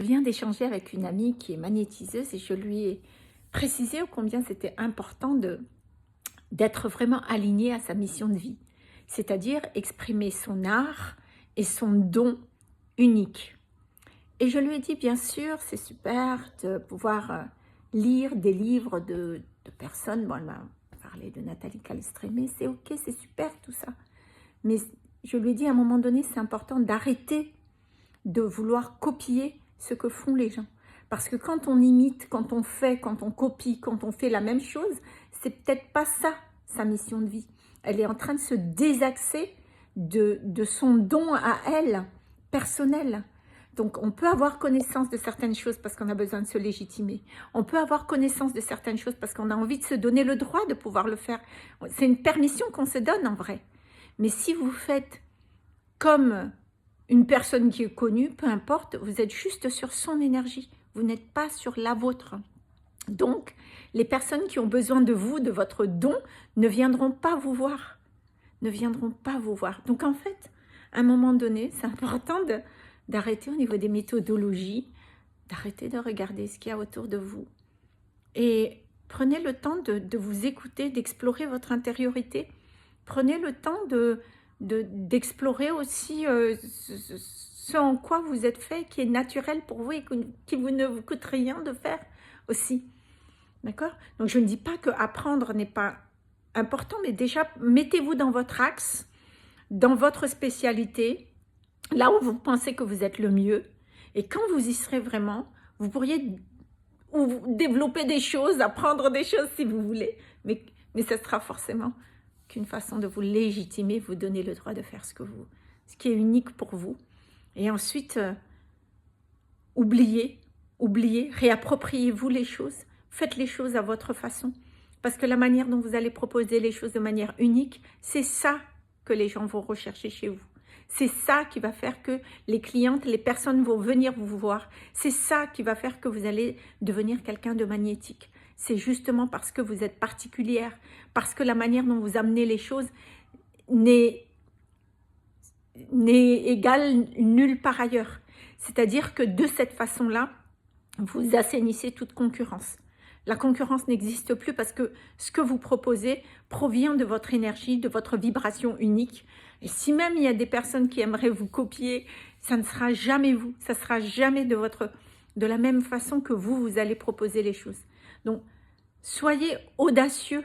Je viens d'échanger avec une amie qui est magnétiseuse et je lui ai précisé combien c'était important d'être vraiment aligné à sa mission de vie, c'est-à-dire exprimer son art et son don unique. Et je lui ai dit, bien sûr, c'est super de pouvoir lire des livres de personnes. Bon, elle m'a parlé de Nathalie Calestrémé, c'est ok, c'est super tout ça. Mais je lui ai dit, à un moment donné, c'est important d'arrêter de vouloir copier ce que font les gens. Parce que quand on imite, quand on fait, quand on copie, quand on fait la même chose, c'est peut-être pas ça, sa mission de vie. Elle est en train de se désaxer de son don à elle, personnel. Donc, on peut avoir connaissance de certaines choses parce qu'on a besoin de se légitimer. On peut avoir connaissance de certaines choses parce qu'on a envie de se donner le droit de pouvoir le faire. C'est une permission qu'on se donne en vrai. Mais si vous faites comme une personne qui est connue, peu importe, vous êtes juste sur son énergie. Vous n'êtes pas sur la vôtre. Donc, les personnes qui ont besoin de vous, de votre don, ne viendront pas vous voir. Ne viendront pas vous voir. Donc, en fait, à un moment donné, c'est important d'arrêter au niveau des méthodologies, d'arrêter de regarder ce qu'il y a autour de vous. Et prenez le temps de vous écouter, d'explorer votre intériorité. Prenez le temps d'explorer aussi ce en quoi vous êtes fait, qui est naturel pour vous et qui ne vous coûte rien de faire aussi. D'accord? Donc, je ne dis pas que apprendre n'est pas important, mais déjà, mettez-vous dans votre axe, dans votre spécialité, là où vous pensez que vous êtes le mieux. Et quand vous y serez vraiment, vous pourriez développer des choses, apprendre des choses si vous voulez, mais ce sera forcément qu'une façon de vous légitimer, vous donner le droit de faire ce qui est unique pour vous. Et ensuite, oubliez, réappropriez-vous les choses, faites les choses à votre façon. Parce que la manière dont vous allez proposer les choses de manière unique, c'est ça que les gens vont rechercher chez vous. C'est ça qui va faire que les clientes, les personnes vont venir vous voir. C'est ça qui va faire que vous allez devenir quelqu'un de magnétique. C'est justement parce que vous êtes particulière, parce que la manière dont vous amenez les choses n'est égale nulle part ailleurs. C'est-à-dire que de cette façon-là, vous assainissez toute concurrence. La concurrence n'existe plus parce que ce que vous proposez provient de votre énergie, de votre vibration unique. Et si même il y a des personnes qui aimeraient vous copier, ça ne sera jamais vous. Ça ne sera jamais de la même façon que vous allez proposer les choses. Donc, soyez audacieux,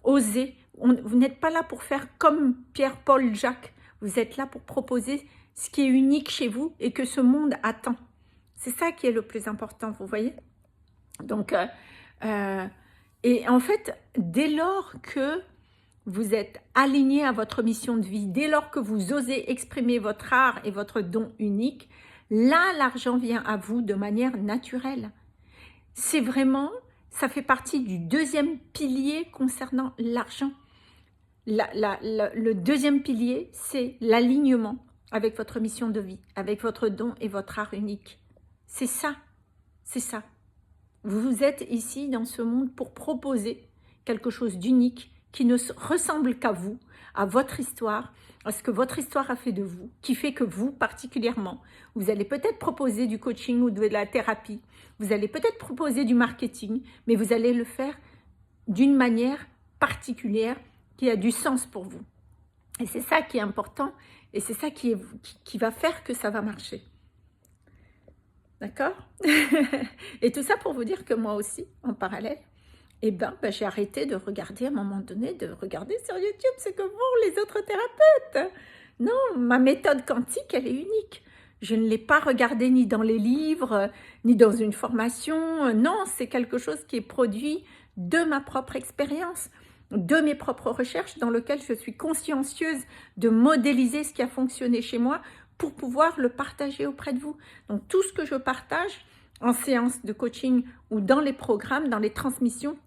osez. Vous n'êtes pas là pour faire comme Pierre, Paul, Jacques. Vous êtes là pour proposer ce qui est unique chez vous et que ce monde attend. C'est ça qui est le plus important, vous voyez? Donc, et en fait, dès lors que vous êtes aligné à votre mission de vie, dès lors que vous osez exprimer votre art et votre don unique, là, l'argent vient à vous de manière naturelle. C'est vraiment, ça fait partie du deuxième pilier concernant l'argent. Le deuxième pilier, c'est l'alignement avec votre mission de vie, avec votre don et votre art unique. C'est ça, c'est ça. Vous êtes ici dans ce monde pour proposer quelque chose d'unique qui ne ressemble qu'à vous, à votre histoire, à ce que votre histoire a fait de vous, qui fait que vous, particulièrement, vous allez peut-être proposer du coaching ou de la thérapie, vous allez peut-être proposer du marketing, mais vous allez le faire d'une manière particulière qui a du sens pour vous. Et c'est ça qui est important et c'est ça qui va faire que ça va marcher. D'accord? Et tout ça pour vous dire que moi aussi, en parallèle, j'ai arrêté de regarder à un moment donné, de regarder sur YouTube ce que font les autres thérapeutes. Non, ma méthode quantique, elle est unique. Je ne l'ai pas regardée ni dans les livres, ni dans une formation. Non, c'est quelque chose qui est produit de ma propre expérience, de mes propres recherches, dans lequel je suis consciencieuse de modéliser ce qui a fonctionné chez moi pour pouvoir le partager auprès de vous. Donc, tout ce que je partage en séance de coaching ou dans les programmes, dans les transmissions,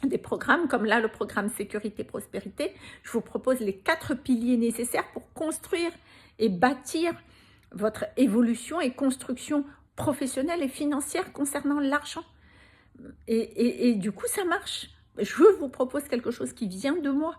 des programmes comme là, le programme Sécurité Prospérité, je vous propose les 4 piliers nécessaires pour construire et bâtir votre évolution et construction professionnelle et financière concernant l'argent. Et du coup, ça marche. Je vous propose quelque chose qui vient de moi,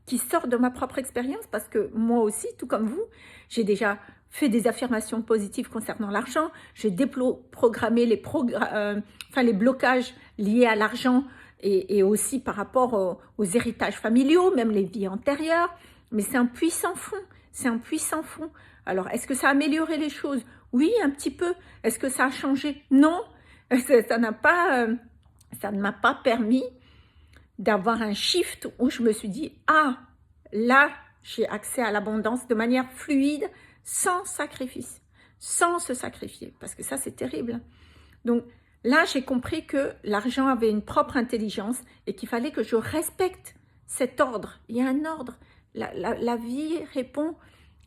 qui sort de ma propre expérience, parce que moi aussi, tout comme vous, j'ai déjà fait des affirmations positives concernant l'argent, j'ai déprogrammé les blocages liés à l'argent et aussi par rapport aux héritages familiaux, même les vies antérieures. Mais c'est un puissant fond, c'est un puissant fond. Alors, est-ce que ça a amélioré les choses? Oui, un petit peu. Est-ce que ça a changé? Non, ça ne m'a pas permis d'avoir un shift où je me suis dit, ah, là, j'ai accès à l'abondance de manière fluide, sans sacrifice, sans se sacrifier, parce que ça, c'est terrible. Donc, là, j'ai compris que l'argent avait une propre intelligence et qu'il fallait que je respecte cet ordre. Il y a un ordre. La vie répond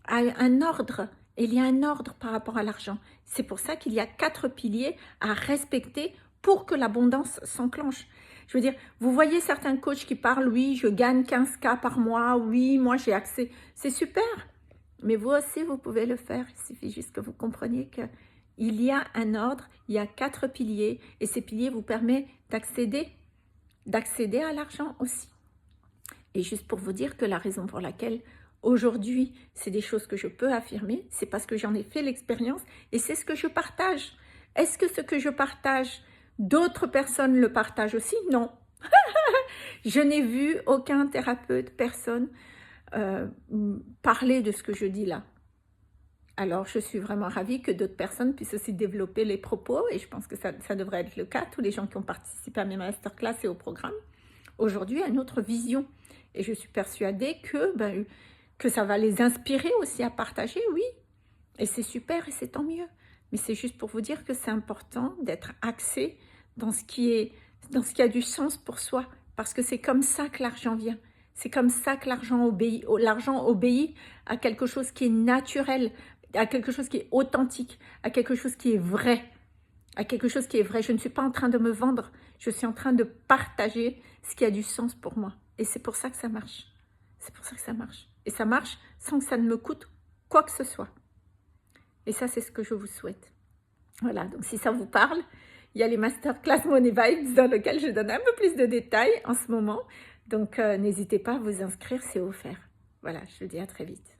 à un ordre. Et il y a un ordre par rapport à l'argent. C'est pour ça qu'il y a 4 piliers à respecter pour que l'abondance s'enclenche. Je veux dire, vous voyez certains coachs qui parlent, oui, je gagne 15K par mois, oui, moi j'ai accès. C'est super, mais vous aussi, vous pouvez le faire. Il suffit juste que vous compreniez qu'il y a un ordre, il y a 4 piliers, et ces piliers vous permettent d'accéder à l'argent aussi. Et juste pour vous dire que la raison pour laquelle aujourd'hui, c'est des choses que je peux affirmer, c'est parce que j'en ai fait l'expérience et c'est ce que je partage. Est-ce que ce que je partage, d'autres personnes le partagent aussi? Non. Je n'ai vu aucun thérapeute, personne parler de ce que je dis là. Alors, je suis vraiment ravie que d'autres personnes puissent aussi développer les propos et je pense que ça devrait être le cas. Tous les gens qui ont participé à mes masterclass et au programme, aujourd'hui, ont une autre vision. Et je suis persuadée que ça va les inspirer aussi à partager, oui. Et c'est super et c'est tant mieux. Mais c'est juste pour vous dire que c'est important d'être axé dans ce qui a du sens pour soi. Parce que c'est comme ça que l'argent vient. C'est comme ça que l'argent obéit. L'argent obéit à quelque chose qui est naturel, à quelque chose qui est authentique, à quelque chose qui est vrai. À quelque chose qui est vrai. Je ne suis pas en train de me vendre. Je suis en train de partager ce qui a du sens pour moi. Et c'est pour ça que ça marche. C'est pour ça que ça marche. Et ça marche sans que ça ne me coûte quoi que ce soit. Et ça, c'est ce que je vous souhaite. Voilà, donc si ça vous parle, il y a les masterclass Money Vibes dans lesquels je donne un peu plus de détails en ce moment. Donc, n'hésitez pas à vous inscrire, c'est offert. Voilà, je vous dis à très vite.